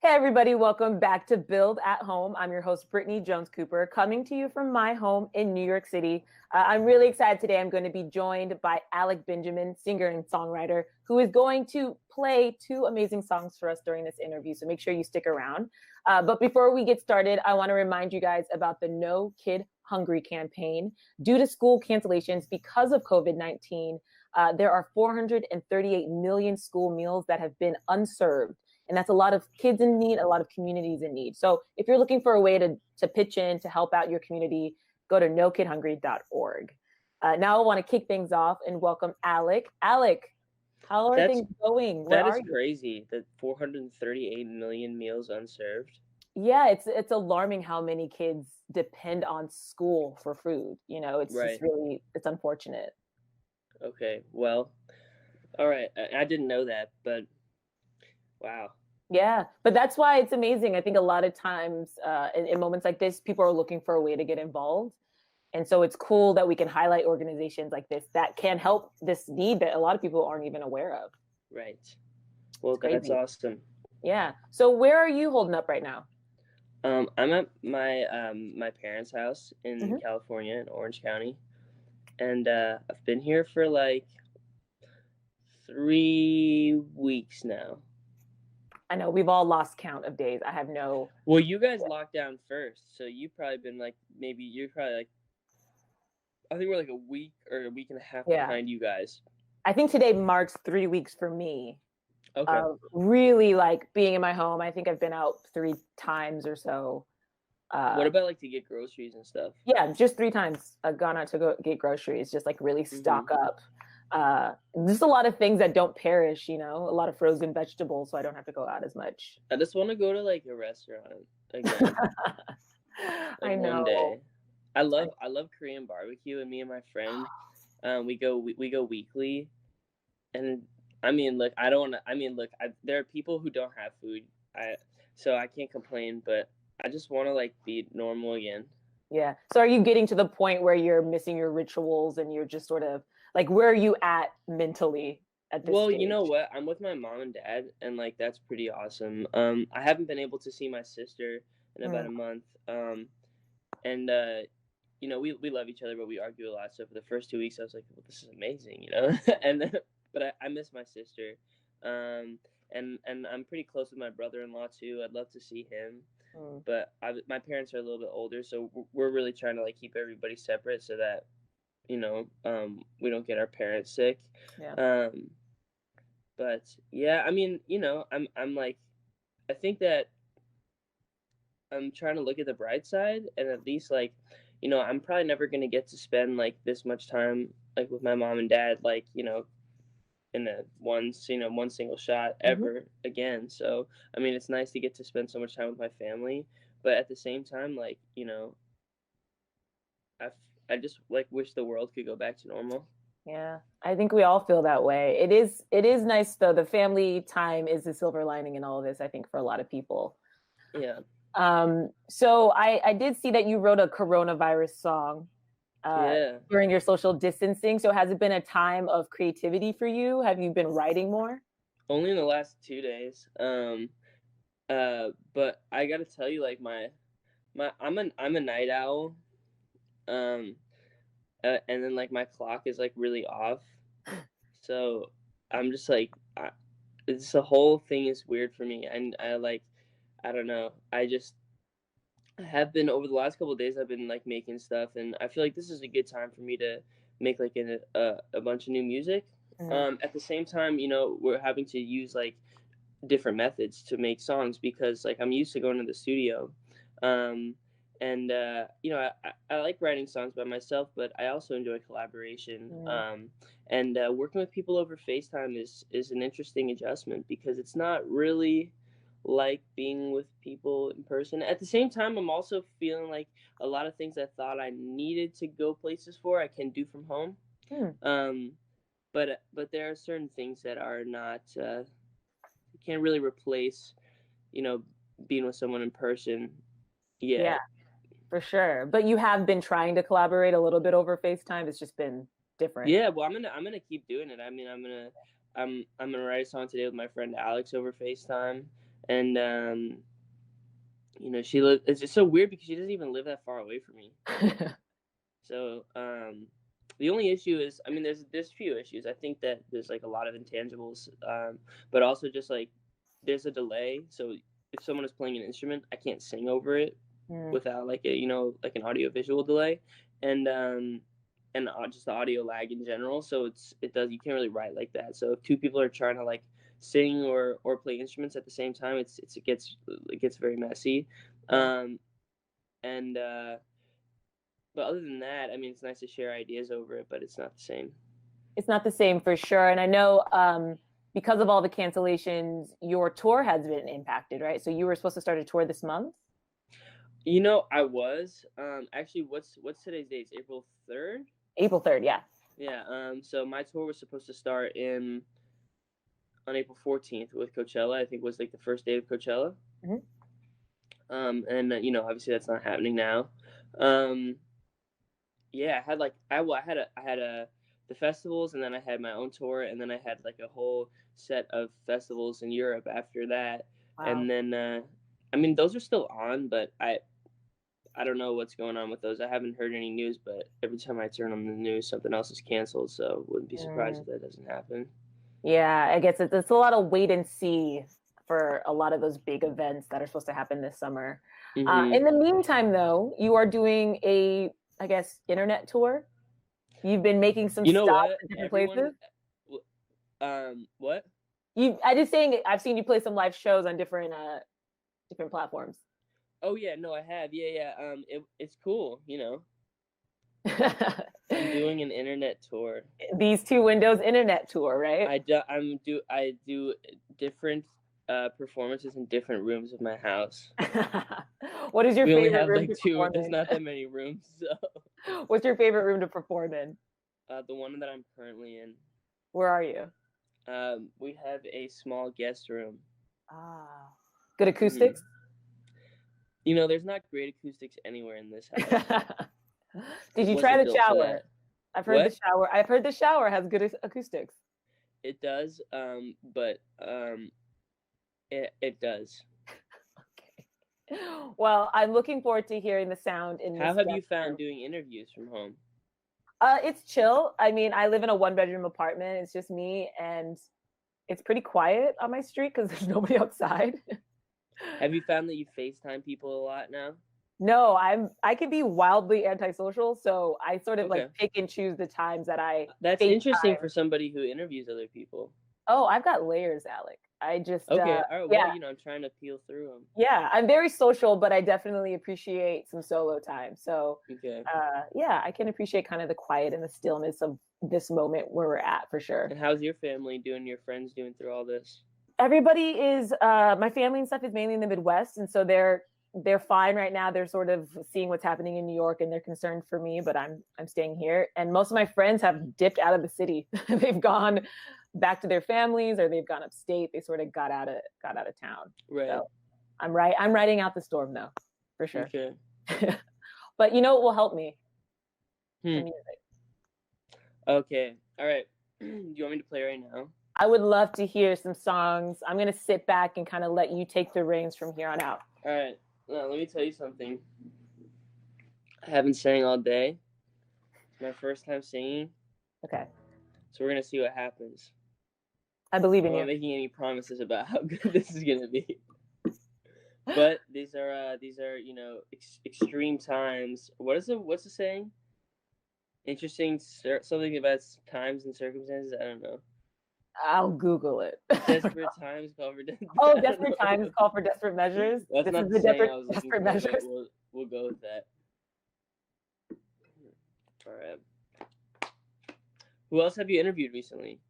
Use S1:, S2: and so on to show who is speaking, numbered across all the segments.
S1: Hey everybody, welcome back to Build at Home. I'm your host, Brittany Jones Cooper, coming to you from my home in New York City. I'm really excited today. I'm going to be joined by Alec Benjamin, singer and songwriter, who is going to play two amazing songs for us during this interview. So make sure you stick around. But before we get started, I want to remind you guys about the No Kid Hungry campaign. Due to school cancellations because of COVID-19, there are 438 million school meals that have been unserved. And that's a lot of kids in need, a lot of communities in need. So if you're looking for a way to pitch in, to help out your community, go to nokidhungry.org. Now I want to kick things off and welcome Alec. Alec, how are things going? Where
S2: That
S1: are
S2: is
S1: you?
S2: crazy. That 438 million meals unserved.
S1: Yeah, it's alarming how many kids depend on school for food. You know, it's just
S2: Right.
S1: really, it's unfortunate.
S2: Okay. Well, all right. I didn't know that, but wow.
S1: Yeah, but that's why it's amazing. I think a lot of times in moments like this, people are looking for a way to get involved. And so it's cool that we can highlight organizations like this that can help this need that a lot of people aren't even aware of.
S2: Right.
S1: It's
S2: Well, that's
S1: crazy.
S2: awesome.
S1: Yeah. So where are you holding up right now?
S2: I'm at my parents' house in
S1: Hmm.
S2: California in Orange County, and I've been here for like 3 weeks now.
S1: I know we've all lost count of days. I have no.
S2: Well, you guys locked down first, so you've probably been like maybe you're probably like I think we're like a week or a week and a half
S1: Yeah.
S2: behind you guys.
S1: I think today marks 3 weeks for me
S2: Okay.
S1: of really like being in my home. I think I've been out 3 times or so.
S2: What
S1: Uh,
S2: about like to get groceries and stuff?
S1: yeah, just 3 times I've gone out to go get groceries, just like really
S2: Mm-hmm.
S1: stock up. Just a lot of things that don't perish, you know, a lot of frozen vegetables, so I don't have to go out as much.
S2: I just want to go to like a restaurant again, like
S1: I
S2: one
S1: know.
S2: day. I love Korean barbecue, and me and my friend, we go weekly, and I mean, look, I don't want to. I mean, look, there are people who don't have food, I so I can't complain, but I just want to like be normal again.
S1: Yeah. So are you getting to the point where you're missing your rituals and you're just sort of like, where are you at mentally at this
S2: Well, you know
S1: stage?
S2: what? I'm with my mom and dad, and like that's pretty awesome. I haven't been able to see my sister in about
S1: Mm,
S2: a month. And we love each other, but we argue a lot. So for the first 2 weeks, I was like, well, this is amazing, and then, but I miss my sister, and I'm pretty close with my brother-in-law too. I'd love to see him,
S1: mm,
S2: but my parents are a little bit older, so we're really trying to like keep everybody separate so that we don't get our parents sick.
S1: yeah.
S2: Um, but yeah, I mean, I'm like, I think that I'm trying to look at the bright side, and at least like, I'm probably never gonna get to spend like this much time like with my mom and dad, like in a one single shot
S1: Hmm.
S2: ever again. So I mean, it's nice to get to spend so much time with my family, but at the same time, like I I just like wish the world could go back to normal.
S1: Yeah. I think we all feel that way. It is nice though. The family time is the silver lining in all of this, I think, for a lot of people.
S2: Yeah,
S1: So I did see that you wrote a coronavirus song uh,
S2: yeah.
S1: during your social distancing. So has it been a time of creativity for you? Have you been writing more?
S2: Only in the last 2 days. But I gotta tell you, like I'm a night owl. Um, and then like my clock is like really off, so I'm just like it's the whole thing is weird for me, and I don't know, I have been over the last couple of days I've been like making stuff, and I feel like this is a good time for me to make like a bunch of new music.
S1: Mm,
S2: At the same time, we're having to use like different methods to make songs because like I'm used to going to the studio. Um, and I like writing songs by myself, but I also enjoy collaboration.
S1: mm,
S2: And working with people over FaceTime is an interesting adjustment because it's not really like being with people in person. At the same time, I'm also feeling like a lot of things I thought I needed to go places for, I can do from home.
S1: mm.
S2: Um, but there are certain things that are not can't really replace you know being with someone in person
S1: Yeah,
S2: yet.
S1: for sure. But you have been trying to collaborate a little bit over FaceTime. It's just been different.
S2: Yeah, well, I'm gonna keep doing it. I mean, I'm gonna write a song today with my friend Alex over FaceTime, and she lives. It's just so weird because she doesn't even live that far away from me. So the only issue is, I mean, there's a few issues. I think that there's like a lot of intangibles, but also just like there's a delay. So if someone is playing an instrument, I can't sing over it without like a like an audio visual delay, and just the audio lag in general. So you can't really write like that. So if two people are trying to like sing or play instruments at the same time, it gets very messy, and but other than that, I mean, it's nice to share ideas over it, but it's not the same.
S1: It's not the same for sure. And I know because of all the cancellations, your tour has been impacted, right? So you were supposed to start a tour this month?
S2: I was. Actually, what's today's date? It's April 3rd?
S1: April 3rd, yeah.
S2: Yeah, so my tour was supposed to start on April 14th with Coachella. I think was like the first day of Coachella. And obviously that's not happening now. Yeah, I had the festivals, and then I had my own tour, and then I had like a whole set of festivals in Europe after that. Wow. And then I mean, those are still on, but I don't know what's going on with those. I haven't heard any news, but every time I turn on the news, something else is canceled. So wouldn't be surprised if that doesn't happen.
S1: Yeah, I guess it's a lot of wait and see for a lot of those big events that are supposed to happen this summer. In the meantime, though, you are doing a, I guess, internet tour. You've been making some stops at different places.
S2: What?
S1: I just saying, I've seen you play some live shows on different platforms.
S2: Oh yeah, no, I have. Yeah. It's cool, I'm doing an internet tour.
S1: These Two Windows internet tour, right?
S2: I do different performances in different rooms of my house.
S1: What is your favorite room? We only have
S2: like two. There's not that many rooms. So.
S1: What's your favorite room to perform in?
S2: The one that I'm currently in.
S1: Where are you?
S2: We have a small guest room.
S1: Good acoustics?
S2: There's not great acoustics anywhere in this house.
S1: Did you try the shower? I've heard the shower has good acoustics.
S2: It does, but it does.
S1: Okay. Well, I'm looking forward to hearing the sound in this.
S2: How have you found doing interviews from home?
S1: It's chill. I mean, I live in a 1-bedroom apartment. It's just me, and it's pretty quiet on my street because there's nobody outside.
S2: Have you found that you FaceTime people a lot now?
S1: No, I can be wildly antisocial, so I sort of like pick and choose the times that I.
S2: That's interesting for somebody who interviews other people.
S1: Oh, I've got layers, Alec. I just
S2: all right. Well, I'm trying to peel through them.
S1: Yeah, I'm very social, but I definitely appreciate some solo time. So, I can appreciate kind of the quiet and the stillness of this moment where we're at for sure.
S2: And how's your family doing? Your friends doing through all this?
S1: Everybody is. My family and stuff is mainly in the Midwest, and so they're fine right now. They're sort of seeing what's happening in New York, and they're concerned for me, but I'm staying here. And most of my friends have dipped out of the city. They've gone back to their families, or they've gone upstate. They sort of got out of town.
S2: Right. So
S1: I'm riding out the storm though, for sure.
S2: Okay.
S1: But you know what will help me?
S2: The music. Okay. All right. Do you want me to play right now?
S1: I would love to hear some songs. I'm gonna sit back and kind of let you take the reins from here on out.
S2: All right. Well, let me tell you something. I haven't sang all day. It's my first time singing.
S1: Okay.
S2: So we're gonna see what happens.
S1: I believe in you.
S2: I'm not making any promises about how good this is gonna be. But these are extreme times. What's the saying? Interesting something about times and circumstances. I don't know.
S1: I'll Google it.
S2: Desperate times call for
S1: desperate times call for desperate measures.
S2: That's not the saying I was looking for, measures. But we'll go with that. All right. Who else have you interviewed recently?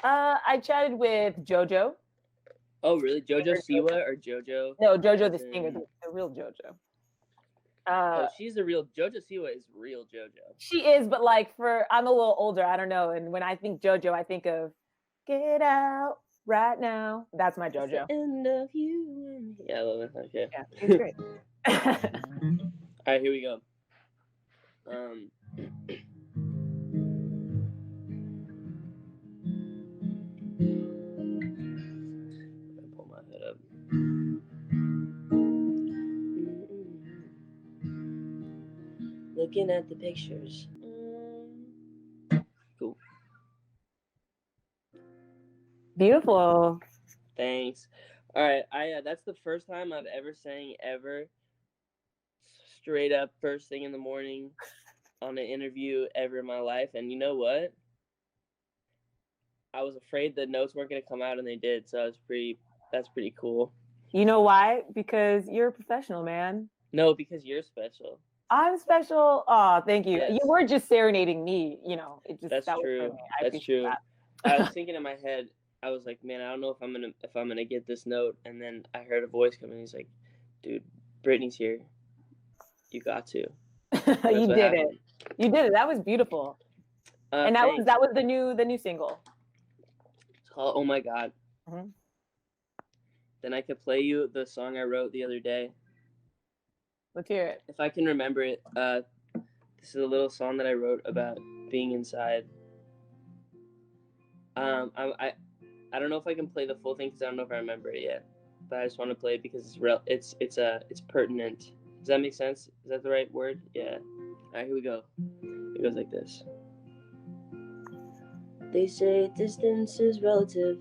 S1: I chatted with JoJo.
S2: Oh, really? JoJo Siwa or JoJo?
S1: No, JoJo the singer, the real JoJo.
S2: She's the real JoJo Siwa is real JoJo.
S1: She is, but like I'm a little older. I don't know. And when I think JoJo, I think of Get Out Right Now. That's my JoJo.
S2: It's the end of you. Yeah, I love it. Okay.
S1: Yeah, it's great.
S2: All right, here we go. Pull my head up. looking at the pictures. Cool.
S1: Beautiful.
S2: Thanks. All right, that's the first time I've ever sang ever. Straight up, first thing in the morning, on an interview ever in my life, and you know what? I was afraid the notes weren't gonna come out, and they did. So that's pretty cool.
S1: You know why? Because you're a professional, man.
S2: No, because you're special.
S1: I'm special. Oh, thank you.
S2: Yes.
S1: You were just serenading me. You know,
S2: That's true. That's true.
S1: That.
S2: I was thinking in my head, I was like, man, I don't know if I'm gonna get this note, and then I heard a voice coming. He's like, dude, Brittany's here. You got to.
S1: You did it. You did it. That was beautiful. And that was the new single.
S2: It's called "Oh My God." Mm-hmm. Then I could play you the song I wrote the other day.
S1: Let's hear it.
S2: If I can remember it. This is a little song that I wrote about being inside. I don't know if I can play the full thing because I don't know if I remember it yet. But I just want to play it because it's pertinent. Does that make sense? Is that the right word? Yeah. All right, here we go. It goes like this. They say distance is relative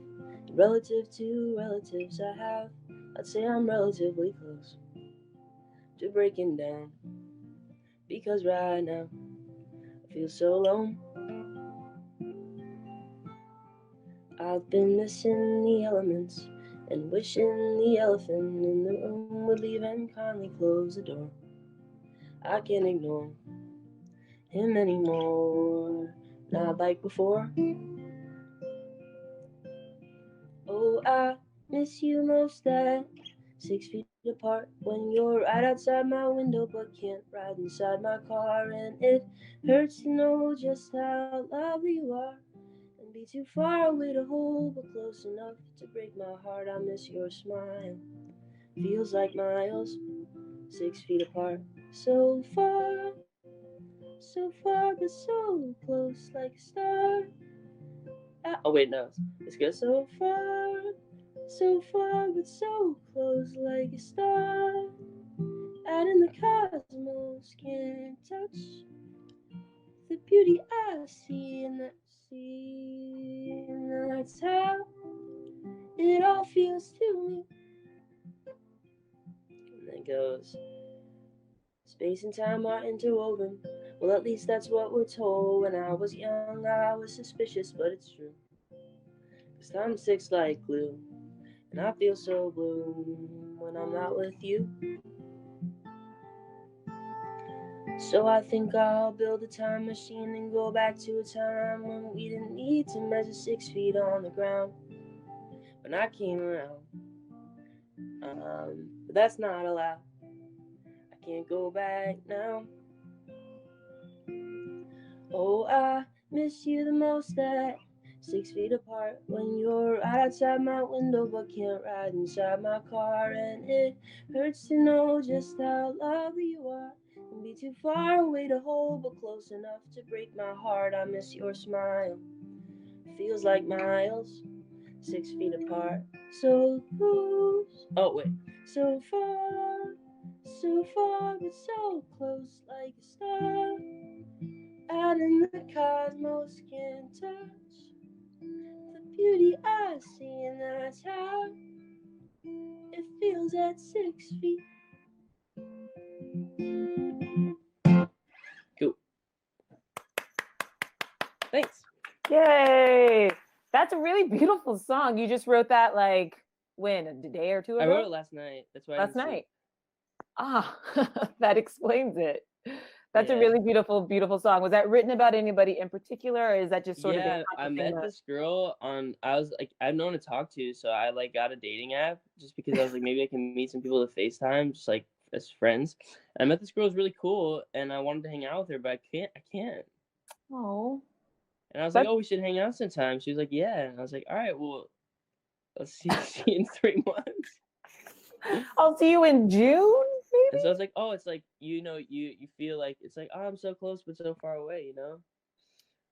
S2: to relatives I have. I'd say I'm relatively close to breaking down, because right now I feel so alone. I've been missing the elements and wishing the elephant in the room would leave and kindly close the door. I can't ignore him anymore, not like before. Oh, I miss you most at 6 feet apart, when you're right outside my window but can't ride inside my car. And it hurts to know just how lovely you are, and be too far away to hold but close enough to break my heart. I miss your smile, feels like miles, 6 feet apart. So far but so close, like a star. Oh wait, no, it's good. So far but so close, like a star out in the cosmos. Can't touch the beauty I see in that sea, and that's how it all feels to me. And then it goes, space and time are interwoven. Well, at least that's what we're told. When I was young, I was suspicious, but it's true. 'Cause time sticks like glue, and I feel so blue when I'm not with you. So I think I'll build a time machine and go back to a time when we didn't need to measure 6 feet on the ground. When I came around, but that's not allowed. I can't go back now. Oh, I miss you the most at 6 feet apart, when you're right outside my window but can't ride inside my car. And it hurts to know just how lovely you are, and be too far away to hold but close enough to break my heart. I miss your smile, feels like miles, 6 feet apart. So close, oh wait, so far but so close, like a star out in the cosmos. Can't touch the beauty I see, and that's how it feels at 6 feet. Cool. Thanks.
S1: Yay! That's a really beautiful song. You just wrote that like when? A day or two ago?
S2: I wrote it last night. That's why.
S1: Last night. Ah, that explains it. That's a really beautiful song. Was that written about anybody in particular, or is that just sort of?
S2: Yeah, I met this girl on. I was like, I had no one to talk to, so I like got a dating app just because I was like, maybe I can meet some people to FaceTime, just like as friends. And I met this girl, it was really cool, and I wanted to hang out with her, but I can't.
S1: Oh.
S2: And I was like, oh, we should hang out sometime. She was like, yeah, and I was like, all right, well, let's see you in 3 months.
S1: I'll see you in June. Maybe?
S2: And so I was like, oh, it's like, you know, you feel like it's like, oh, I'm so close but so far away, you know.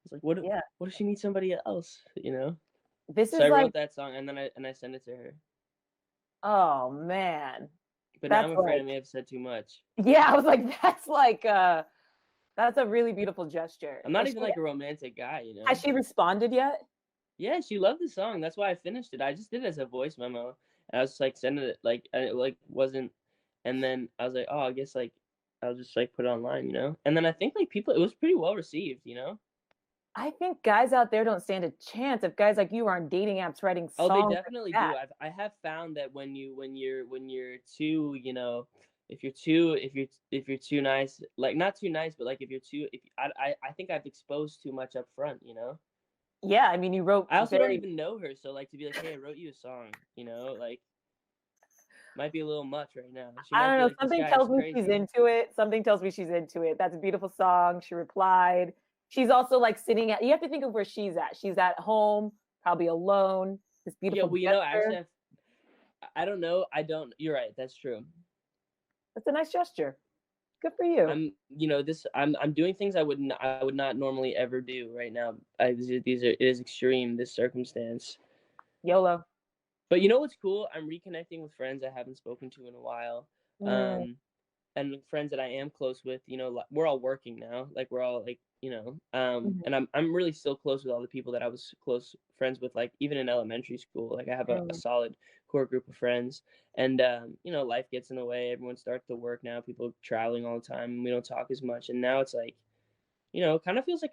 S2: It's like, what if she meets somebody else, you know? So I wrote that song, and then I sent it to her.
S1: Oh man!
S2: But now I'm afraid I may have said too much.
S1: Yeah, I was like, that's like That's a really beautiful gesture.
S2: I'm not even like a romantic guy, you know?
S1: Has she responded yet?
S2: Yeah, she loved the song. That's why I finished it. I just did it as a voice memo. And I was like sending it like and it like wasn't, and then I was like, oh, I guess like I'll just like put it online, you know? And then I think like people, it was pretty well received, you know?
S1: I think guys out there don't stand a chance. If guys like you are on dating apps writing
S2: Oh, they
S1: songs like
S2: definitely
S1: that.
S2: do. I have found that when you're too, you know, if you're too nice, like not too nice, but like if you're too, if I think I've exposed too much up front, you know?
S1: Yeah, I mean, you wrote
S2: I also don't
S1: very.
S2: even know her, so like to be like, hey, I wrote you a song, you know, like might be a little much right now. She
S1: I
S2: might
S1: don't
S2: be
S1: know.
S2: like, this
S1: Something
S2: guy is
S1: tells me she's
S2: crazy.
S1: into it. Something tells me she's into it. That's a beautiful song. She replied. She's also like sitting at. You have to think of where she's at. She's at home, probably alone. This
S2: Yeah,
S1: beautiful
S2: well, you know,
S1: gesture.
S2: actually, I don't know. I don't. You're right. That's true.
S1: That's a nice gesture. Good for you.
S2: You know, I'm doing things I would not normally ever do right now. These are it is extreme, this circumstance.
S1: YOLO.
S2: But you know what's cool? I'm reconnecting with friends I haven't spoken to in a while.
S1: Mm,
S2: Um, and friends that I am close with, you know, like, we're all working now. Like we're all like, you know,
S1: mhm,
S2: and I'm really still close with all the people that I was close friends with, like even in elementary school. Like I have a
S1: mm.
S2: solid core group of friends, and you know, life gets in the way. Everyone starts to work now. People are traveling all the time. And we don't talk as much, and now it's like, you know, it kind of feels like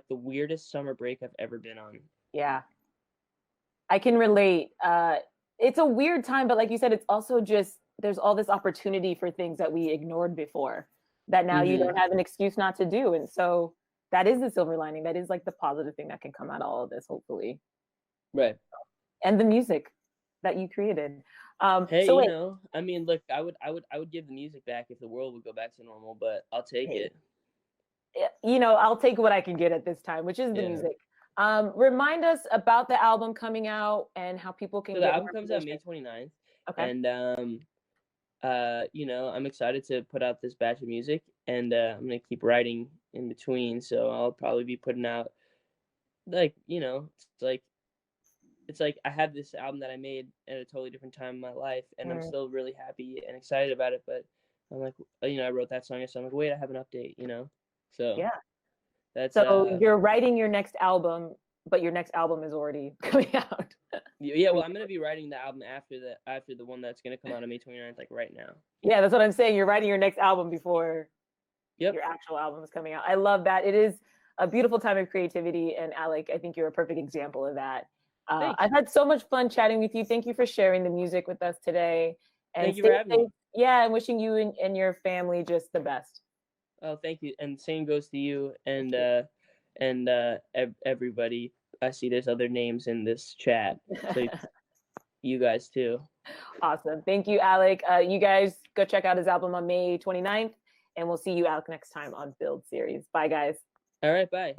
S2: the weirdest summer break I've ever been on.
S1: Yeah, I can relate. It's a weird time, but like you said, it's also just there's all this opportunity for things that we ignored before that now you
S2: Mm-hmm.
S1: don't have an excuse not to do. And so that is the silver lining. That is like the positive thing that can come out of all of this, hopefully.
S2: Right.
S1: And the music that you created.
S2: Hey,
S1: So
S2: you
S1: wait,
S2: know, I mean, look, I would give the music back if the world would go back to normal, but I'll take
S1: hey,
S2: it.
S1: I'll take what I can get at this time, which is the
S2: Yeah.
S1: music. Remind us about the album coming out and how people
S2: So
S1: can
S2: the
S1: get more
S2: album comes out May
S1: information.
S2: 29th,
S1: Okay.
S2: and you know, I'm excited to put out this batch of music, and I'm gonna keep writing in between. So I'll probably be putting out, like, you know, it's like I have this album that I made at a totally different time in my life, and I'm
S1: Mm,
S2: still really happy and excited about it. But I'm like, you know, I wrote that song, so I'm like, wait, I have an update, you know. So
S1: yeah.
S2: that's
S1: So you're writing your next album, but your next album is already coming out.
S2: yeah. Well, I'm gonna be writing the album after the one that's gonna come out on May 29th, like right now.
S1: Yeah, that's what I'm saying. You're writing your next album before
S2: Yep.
S1: your actual album is coming out. I love that. It is a beautiful time of creativity. And Alec, I think you're a perfect example of that.
S2: Thanks.
S1: I've had so much fun chatting with you. Thank you for sharing the music with us today. And
S2: Thank you for
S1: stay
S2: having
S1: safe.
S2: me.
S1: Yeah, and wishing you and your family just the best.
S2: Oh, thank you. And same goes to you
S1: Thank you.
S2: and everybody. I see there's other names in this chat, so you guys too.
S1: Awesome. Thank you, Alec. You guys go check out his album on May 29th, and we'll see you, Alec, next time on Build Series. Bye, guys.
S2: All right, bye.